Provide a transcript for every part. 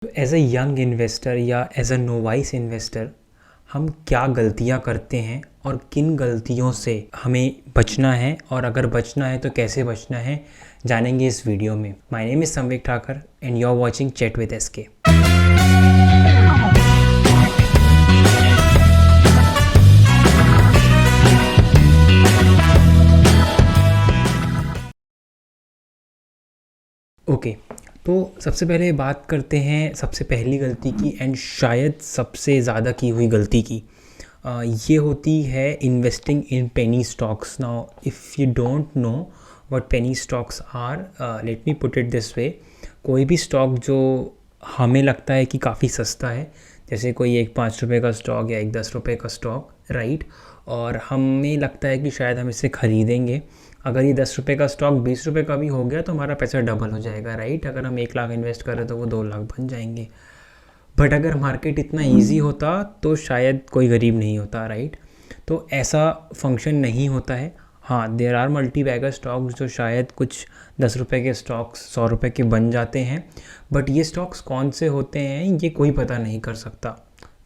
As a young investor या as a novice investor हम क्या गलतियां करते हैं और किन गलतियों से हमें बचना है, और अगर बचना है तो कैसे बचना है, जानेंगे इस वीडियो में। My name is Sanvek Thakar and you are watching chat with SK. Okay, तो सबसे पहले बात करते हैं सबसे पहली गलती की, एंड शायद सबसे ज़्यादा की हुई गलती की। ये होती है investing in penny stocks. Now if you don't know what penny stocks are, let me put it this way. कोई भी स्टॉक जो हमें लगता है कि काफ़ी सस्ता है, जैसे कोई एक 5 रुपये का स्टॉक या एक 10 रुपये का स्टॉक, राइट, और हमें लगता है कि शायद हम इसे ख़रीदेंगे। अगर ये 10 रुपये का स्टॉक 20 रुपये का भी हो गया तो हमारा पैसा डबल हो जाएगा, राइट। अगर हम 1 लाख इन्वेस्ट करें तो वो 2 लाख बन जाएंगे। बट अगर मार्केट इतना इजी होता तो शायद कोई गरीब नहीं होता, राइट। तो ऐसा फंक्शन नहीं होता है। हाँ, there are multibagger stocks जो शायद कुछ 10 रुपये के स्टॉक्स 100 रुपये के बन जाते हैं, बट ये स्टॉक्स कौन से होते हैं ये कोई पता नहीं कर सकता।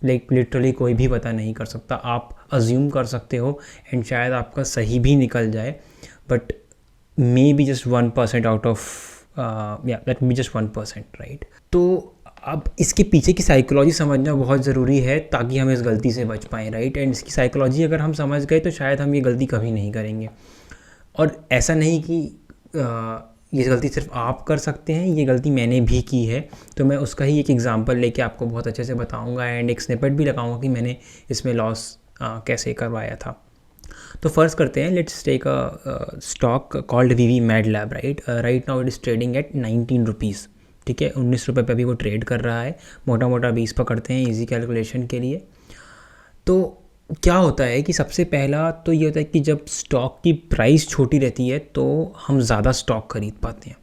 लिटरली कोई भी पता नहीं कर सकता। आप अज्यूम कर सकते हो एंड शायद आपका सही भी निकल जाए, but may be just 1% out of that be just 1%, right. तो अब इसके पीछे की साइकोलॉजी समझना बहुत ज़रूरी है ताकि हम इस गलती से बच पाएँ, राइट। एंड इसकी साइकोलॉजी अगर हम समझ गए तो शायद हम ये गलती कभी नहीं करेंगे। और ऐसा नहीं कि ये गलती सिर्फ आप कर सकते हैं, ये गलती मैंने भी की है। तो मैं उसका ही एक एग्जांपल लेके आपको बहुत अच्छे से बताऊंगा एंड एक स्निपेट भी लगाऊंगा कि मैंने इसमें लॉस कैसे करवाया था। तो फर्स्ट करते हैं, let's take a stock called VV mad Lab, right. Right now it is trading at 19 rupees, ठीक है। 19 रुपये पे भी वो ट्रेड कर रहा है। मोटा मोटा 20 पकड़ते हैं इजी कैलकुलेशन के लिए। तो क्या होता है कि सबसे पहला तो ये होता है कि जब स्टॉक की प्राइस छोटी रहती है तो हम ज़्यादा स्टॉक खरीद पाते हैं,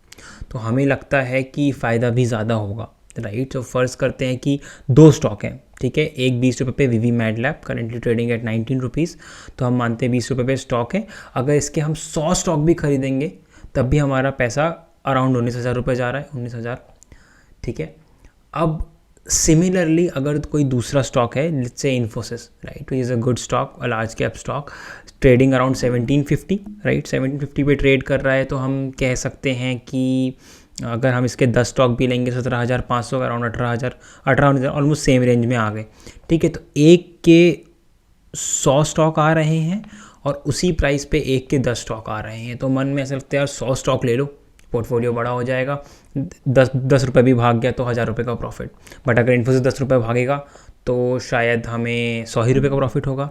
तो हमें लगता है कि फ़ायदा भी ज़्यादा होगा, राइट। तो फर्ज करते हैं कि 2 स्टॉक हैं, ठीक है। एक 20 रुपये पे वीवी mad labs currently trading at 19 rupees, तो हम मानते हैं 20 रुपये पे स्टॉक है। अगर इसके हम 100 स्टॉक भी खरीदेंगे तब भी हमारा पैसा अराउंड 19,000 रुपये जा रहा है, 19,000, ठीक है। अब सिमिलरली अगर कोई दूसरा स्टॉक है, let's say Infosys, right, is a good stock, a large cap stock, trading around 1750, right. 1750 पे ट्रेड कर रहा है, तो हम कह सकते हैं कि अगर हम इसके 10 स्टॉक भी लेंगे 17,500 का अराउंड 18,000 ऑलमोस्ट सेम रेंज में आ गए, ठीक है। तो एक के 100 स्टॉक आ रहे हैं और उसी प्राइस पे एक के 10 स्टॉक आ रहे हैं, तो मन में ऐसा लगता है यार 100 स्टॉक ले लो, पोर्टफोलियो बड़ा हो जाएगा। 10 रुपये भी भाग गया तो 1,000 रुपये का प्रॉफिट। बट अगर इन्फोसिस 10 रुपये भागेगा तो शायद हमें 100 ही रुपये का प्रॉफिट होगा।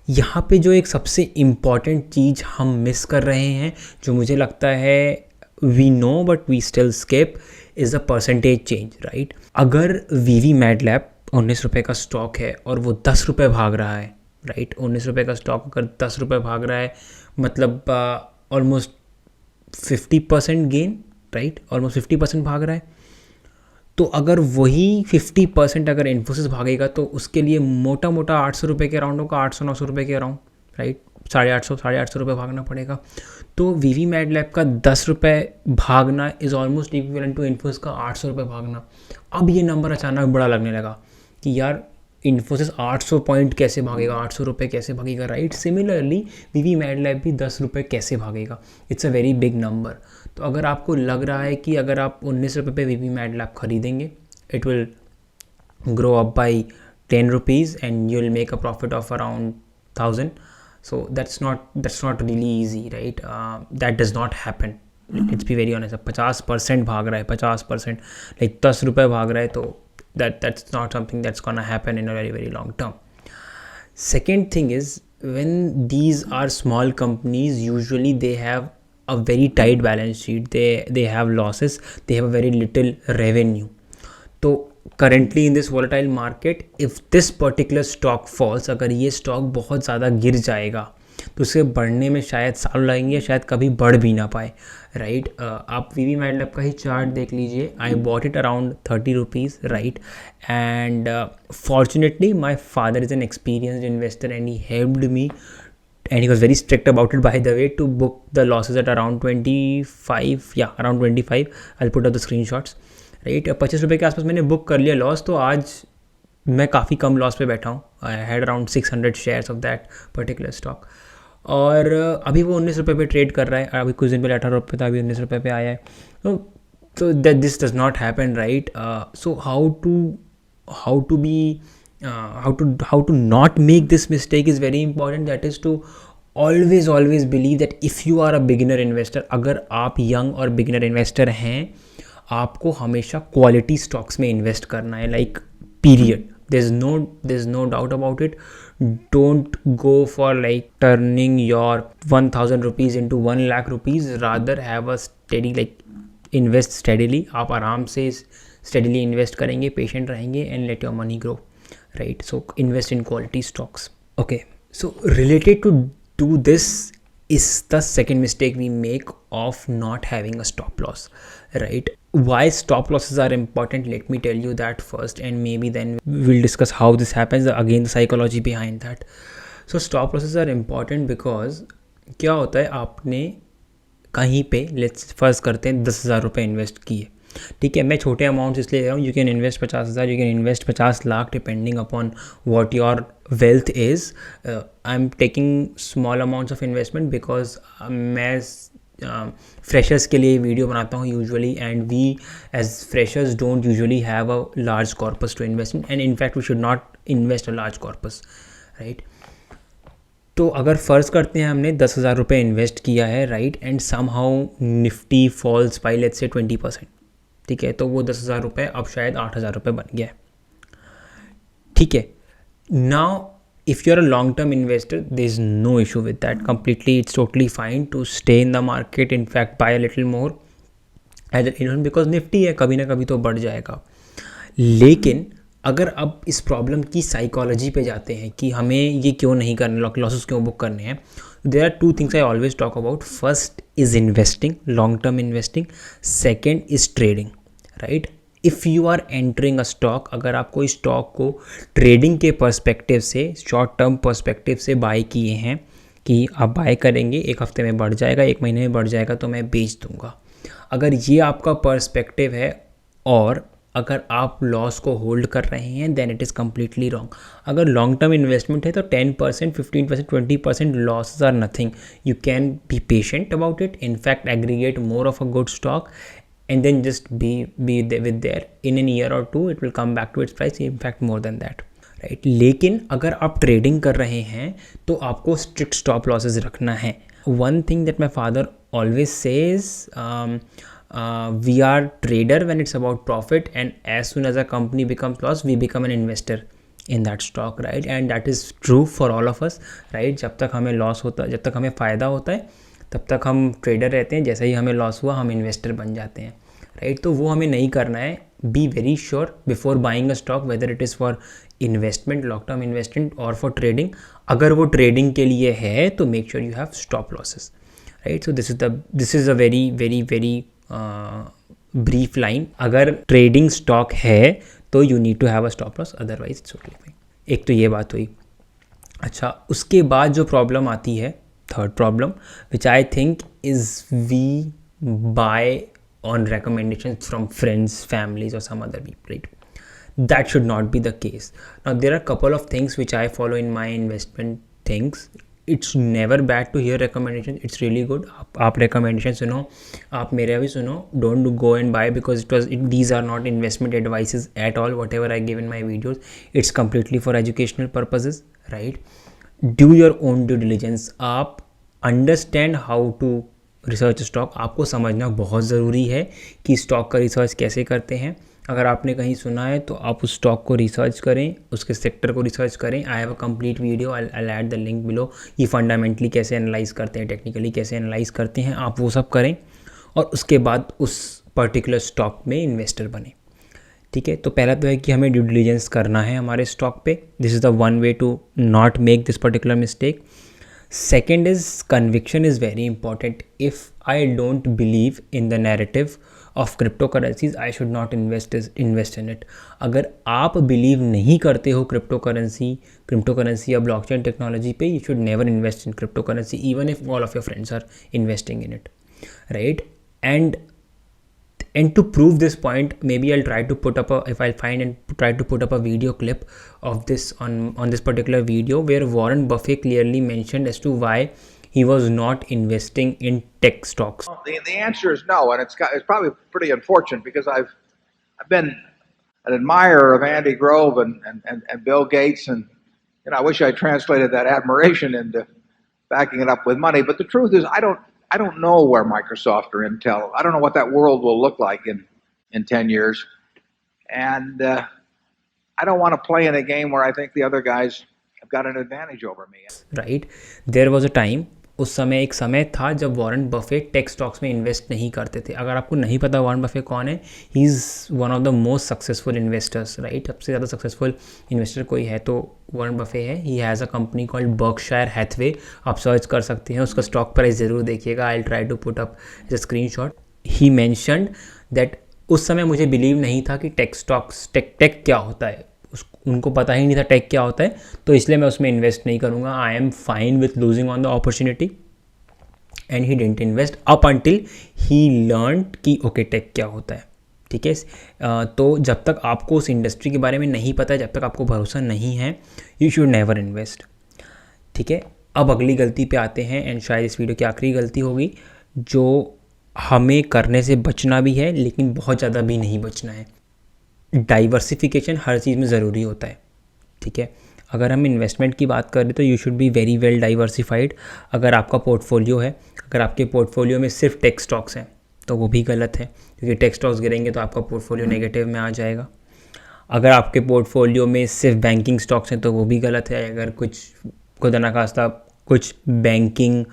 यहाँ पे जो एक सबसे इम्पॉर्टेंट चीज़ हम मिस कर रहे हैं, जो मुझे लगता है we know but we still skip, is the percentage change, right. अगर वीवी मैड लैब 19 रुपये का स्टॉक है और वो 10 रुपये भाग रहा है, राइट। 19 रुपये का स्टॉक अगर 10 रुपये भाग रहा है मतलब ऑलमोस्ट 50% गेन, राइट, ऑलमोस्ट 50% भाग रहा है। तो अगर वही 50% अगर इन्फोसिस भागेगा तो उसके लिए मोटा मोटा 800 रुपये के अराउंड होगा, 800-900 रुपये के अराउंड, राइट। 850 रुपये भागना पड़ेगा। तो वीवी मैड लैब का 10 रुपये भागना is almost equivalent to Infosys का 800 रुपये भागना। अब ये नंबर अचानक बड़ा लगने लगा कि यार इन्फोसिस 800 पॉइंट कैसे भागेगा, 800 रुपये कैसे भागेगा, राइट। सिमिलरली वीवी मैड लैब भी 10 रुपये कैसे भागेगा, it's a very big number. तो अगर आपको लग रहा है कि अगर आप 19 रुपये पे वीवी मैड लैब खरीदेंगे, it will grow up by 10 rupees and you will make a profit of around 1000, so that's not really easy, right. That does not happen, let's be very honest. 50% भाग रहा है, 50%, लाइक 10 रुपये भाग रहा है, तो that's not something that's gonna happen in a very very long term. Second thing is, when these are small companies, usually they have a very tight balance sheet, they have losses, they have a very little revenue. तो currently in this volatile market, if this particular stock falls, अगर ये stock बहुत ज़्यादा गिर जाएगा तो उसे बढ़ने में शायद साल लगेंगे, शायद कभी बढ़ भी ना पाए, राइट। आप वीवी मैड लैब का ही चार्ट देख लीजिए। I bought it around 30 rupees, right. And fortunately my father is an experienced investor and he helped me and he was very strict about it, by the way, to book the losses at around 25, yeah, around 25. I'll put up the screenshots, right. 25 रुपये के आसपास मैंने book कर लिया loss, तो आज मैं काफ़ी कम लॉस पे बैठा हूँ। I had around 600 shares of that particular stock, और अभी वो 19 रुपये पे ट्रेड कर रहा है। अभी कुछ दिन पहले 18 रुपये था, अभी 19 रुपये पे आया है। तो that this does not happen, right. So how to be how to not make this mistake is very important. That is to always believe that if you are a beginner investor, अगर आप young और beginner investor हैं, आपको हमेशा quality stocks में invest करना है, like period. There's no doubt about it. Don't go for like turning your 1000 rupees into 1 lakh rupees. Rather have a steady, like invest steadily. आप आराम से steadily invest करेंगे, patient रहेंगे and let your money grow. Right, so invest in quality stocks. Okay, so related to this is the second mistake we make of not having a stop loss, right? Why stop losses are important, let me tell you that first, and maybe then we'll discuss how this happens, again the psychology behind that. So stop losses are important because क्या होता है, आपने कहीं पे let's first करते हैं 10,000 रुपये invest किए, ठीक है। मैं छोटे अमाउंट्स इसलिए ले रहा हूँ, you can invest 50,000, you can invest 50 lakh depending upon what your wealth is. I am taking small amounts of investment because मैं फ्रेशर्स के लिए वीडियो बनाता हूँ usually, and we as freshers don't usually have a large corpus to invest in, and in fact we should not invest a large corpus, right. तो अगर फ़र्ज़ करते हैं हमने 10,000 रुपये इन्वेस्ट किया है, right, and somehow Nifty falls by let's say 20%, ठीक है, तो वो 10,000 रुपये अब शायद 8,000 रुपये बन गया है, ठीक है। Now if you are a long term investor, there is no issue with that, completely it's totally fine to stay in the market, in fact buy a little more as an, because Nifty है, कभी ना कभी तो बढ़ जाएगा। लेकिन अगर अब इस प्रॉब्लम की साइकोलॉजी पे जाते हैं कि हमें ये क्यों नहीं करना, लॉसेस क्यों बुक करने हैं, there are two things I always talk about. First is investing, long term investing. Second is trading. Right, if you are entering a stock, अगर आप कोई स्टॉक को ट्रेडिंग के पर्सपेक्टिव से, शॉर्ट टर्म पर्सपेक्टिव से buy किए हैं कि आप बाय करेंगे, एक हफ्ते में बढ़ जाएगा, एक महीने में बढ़ जाएगा तो मैं बेच दूंगा, अगर ये आपका पर्सपेक्टिव है और अगर आप लॉस को होल्ड कर रहे हैं, then it is completely wrong. अगर लॉन्ग टर्म इन्वेस्टमेंट है तो 10%, 15%, 20% losses are nothing. You can be patient about it, in fact aggregate more of a good stock and then just be with there. In an year or two it will come back to its price, in fact more than that, right? लेकिन अगर आप trading कर रहे हैं तो आपको strict stop losses रखना है. One thing that my father always says, we are trader when it's about profit, and as soon as a company becomes loss we become an investor in that stock, right? And that is true for all of us, right? जब तक हमें loss होता है, जब तक हमें फ़ायदा होता है तब तक हम ट्रेडर रहते हैं, जैसे ही हमें लॉस हुआ हम इन्वेस्टर बन जाते हैं, राइट? तो वो हमें नहीं करना है. Be very sure before buying a stock whether it is for investment, long term investment और फॉर ट्रेडिंग. अगर वो ट्रेडिंग के लिए है तो make sure you have stop losses, right? So this is a very very very brief line. अगर trading stock है तो you need to have a stop loss, otherwise it's okay fine. एक तो ये बात हुई. अच्छा, उसके बाद जो प्रॉब्लम आती है, third problem, which I think is we buy on recommendations from friends, families or some other people, right? That should not be the case. Now there are a couple of things which I follow in my investment things. It's never bad to hear recommendations, it's really good. आप recommendation सुनो, आप मेरे भी सुनो. Don't go and buy because these are not investment advices at all. Whatever I give in my videos, it's completely for educational purposes, right? Do your own due diligence. आप understand how to research stock. आपको समझना बहुत ज़रूरी है कि stock का research कैसे करते हैं. अगर आपने कहीं सुना है तो आप उस स्टॉक को रिसर्च करें, उसके सेक्टर को रिसर्च करें. I have a complete video, I add the link below. ये फंडामेंटली कैसे एनालाइज करते हैं, टेक्निकली कैसे एनालाइज करते हैं, आप वो सब करें और उसके बाद उस पर्टिकुलर स्टॉक में इन्वेस्टर बने. ठीक है, तो पहला तो है कि हमें ड्यू डिलीजेंस करना है हमारे स्टॉक पे. This is the one way to not make this particular mistake. Second is conviction is very important. If I don't believe in the narrative of crypto currencies I should not invest in it. अगर आप believe नहीं करते हो crypto currency या blockchain technology पे, you should never invest in crypto currency even if all of your friends are investing in it, right? And And to prove this point, maybe I'll try to put up if I'll find and try to put up a video clip of this on this particular video where Warren Buffett clearly mentioned as to why he was not investing in tech stocks. The answer is no, and it's probably pretty unfortunate because I've been an admirer of Andy Grove and Bill Gates, and I wish I translated that admiration into backing it up with money. But the truth is, I don't know where Microsoft or Intel. I don't know what that world will look like in 10 years, and I don't want to play in a game where I think the other guys have got an advantage over me. Right? There was a time, उस समय एक समय था जब Warren Buffett tech stocks में invest नहीं करते थे. अगर आपको नहीं पता वॉरेन बफेट कौन है, he is one of the most successful investors, right. सबसे ज़्यादा सक्सेसफुल इन्वेस्टर कोई है तो वॉरेन बफेट है. He has a company called Berkshire Hathaway. आप सर्च कर सकते हैं, उसका स्टॉक प्राइस ज़रूर देखिएगा. I will try to put up the screenshot. He mentioned that उस समय मुझे बिलीव नहीं था कि टेक स्टॉक्स टेक क्या होता है. उनको पता ही नहीं था टेक क्या होता है, तो इसलिए मैं उसमें इन्वेस्ट नहीं करूँगा. I am fine with losing on the opportunity. And he didn't invest up until he learn कि ओके टेक क्या होता है. ठीक है. तो जब तक आपको उस इंडस्ट्री के बारे में नहीं पता है, जब तक आपको भरोसा नहीं है, यू शुड नेवर इन्वेस्ट. ठीक है. अब अगली गलती पे आते हैं, एंड शायद इस वीडियो की आखिरी गलती होगी, जो हमें करने से बचना भी है लेकिन बहुत ज़्यादा भी नहीं बचना है. डाइवर्सिफिकेशन हर चीज़ में ज़रूरी होता है. ठीक है. अगर हम इन्वेस्टमेंट की बात करें तो you should be very well diversified. अगर आपका पोर्टफोलियो है, अगर आपके पोर्टफोलियो में सिर्फ टेक स्टॉक्स हैं तो वो भी गलत है, क्योंकि टेक स्टॉक्स गिरेंगे तो आपका पोर्टफोलियो नेगेटिव में आ जाएगा. अगर आपके पोर्टफोलियो में सिर्फ बैंकिंग स्टॉक्स हैं तो वो भी गलत है. अगर कुछ खुदा ना खास्ता कुछ बैंकिंग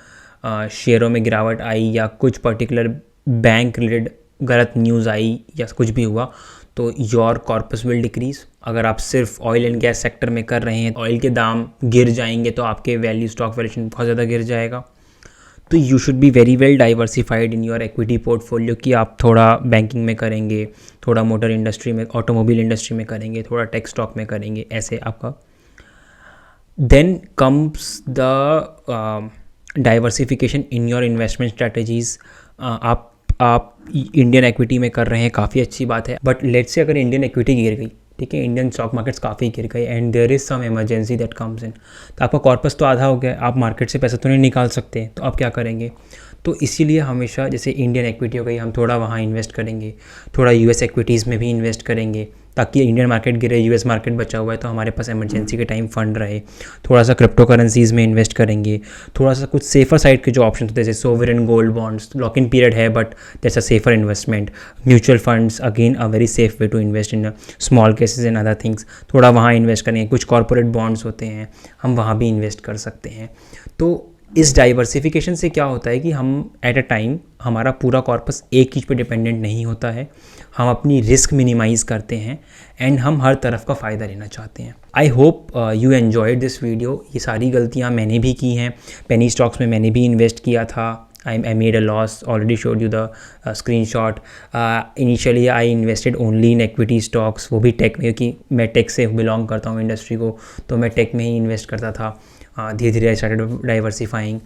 शेयरों में गिरावट आई या कुछ पर्टिकुलर बैंक रिलेटेड गलत न्यूज़ आई या कुछ भी हुआ तो योर कॉर्पस विल डिक्रीज़. अगर आप सिर्फ ऑयल एंड गैस सेक्टर में कर रहे हैं, ऑयल के दाम गिर जाएंगे तो आपके वैल्यू स्टॉक वैल्यूएशन बहुत ज़्यादा गिर जाएगा. तो you should be very well diversified in your equity portfolio कि आप थोड़ा बैंकिंग में करेंगे, थोड़ा मोटर इंडस्ट्री में, ऑटोमोबाइल इंडस्ट्री में करेंगे, थोड़ा टेक स्टॉक में करेंगे, ऐसे आपका. Then comes the diversification in your investment strategies. आप इंडियन एक्विटी में कर रहे हैं, काफ़ी अच्छी बात है. बट लेट्स से अगर इंडियन एक्विटी गिर गई, ठीक है, इंडियन स्टॉक मार्केट्स काफ़ी गिर गए and there is some emergency that comes in, तो आपका कॉर्पस तो आधा हो गया. आप मार्केट से पैसा तो नहीं निकाल सकते, तो आप क्या करेंगे. तो इसीलिए हमेशा जैसे इंडियन एक्विटी हो गई, हम थोड़ा वहाँ इन्वेस्ट करेंगे, थोड़ा यूएस एक्विटीज़ में भी इन्वेस्ट करेंगे, ताकि इंडियन मार्केट गिरे, यूएस मार्केट बचा हुआ है तो हमारे पास इमरजेंसी के टाइम फंड रहे. थोड़ा सा क्रिप्टो करेंसीज़ में इन्वेस्ट करेंगे, थोड़ा सा कुछ सेफर साइड के जो ऑप्शन होते हैं जैसे sovereign gold bonds. Lock in period है but that's a safer investment. Mutual funds again a very safe way to invest in small cases and other things. थोड़ा वहाँ इन्वेस्ट करेंगे. कुछ कॉर्पोरेट बॉन्ड्स होते हैं, हम वहाँ भी इन्वेस्ट कर सकते हैं. तो इस डाइवर्सिफिकेशन से क्या होता है कि हम एट अ टाइम हमारा पूरा कॉर्पस एक चीज़ पे डिपेंडेंट नहीं होता है. हम अपनी रिस्क मिनिमाइज़ करते हैं एंड हम हर तरफ का फ़ायदा लेना चाहते हैं. I hope you enjoyed this video. ये सारी गलतियाँ मैंने भी की हैं. पेनी स्टॉक्स में मैंने भी इन्वेस्ट किया था. I made a loss, already showed you the screenshot. Initially I invested only in equity stocks, वो भी टेक में, क्योंकि मैं टेक से बिलोंग करता हूँ इंडस्ट्री को, तो मैं टेक में ही इन्वेस्ट करता था. धीरे धीरे आई स्टार्टेड डाइवर्सिफाइंग.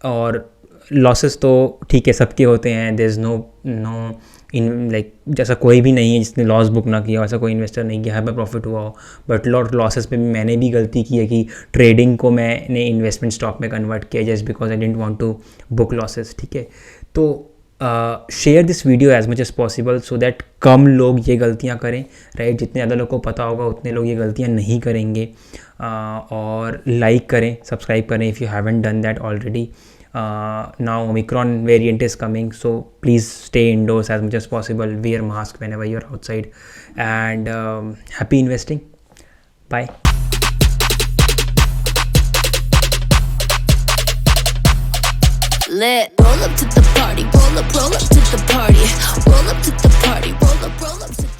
और लॉसेस तो ठीक है, सबके होते हैं. There is no in like जैसा कोई भी नहीं है जिसने लॉस बुक ना किया, वैसा कोई इन्वेस्टर नहीं किया है पर प्रॉफिट हुआ हो. बट लॉसेस पे भी मैंने भी गलती की है कि ट्रेडिंग को मैंने इन्वेस्टमेंट स्टॉक में कन्वर्ट किया just because I didn't want to book losses. ठीक है. तो share this video as much as possible so that कम लोग ये गलतियाँ करें, राइट. जितने ज़्यादा लोग को पता होगा उतने लोग ये गलतियाँ नहीं करेंगे. और लाइक करें, सब्सक्राइब करें if you haven't done that already. Now Omicron variant is coming, so please stay indoors as much as possible. Wear mask whenever you're outside, and happy investing. Bye. Lit. Roll up to the party. Roll up to the party. Roll up to the party. Roll up to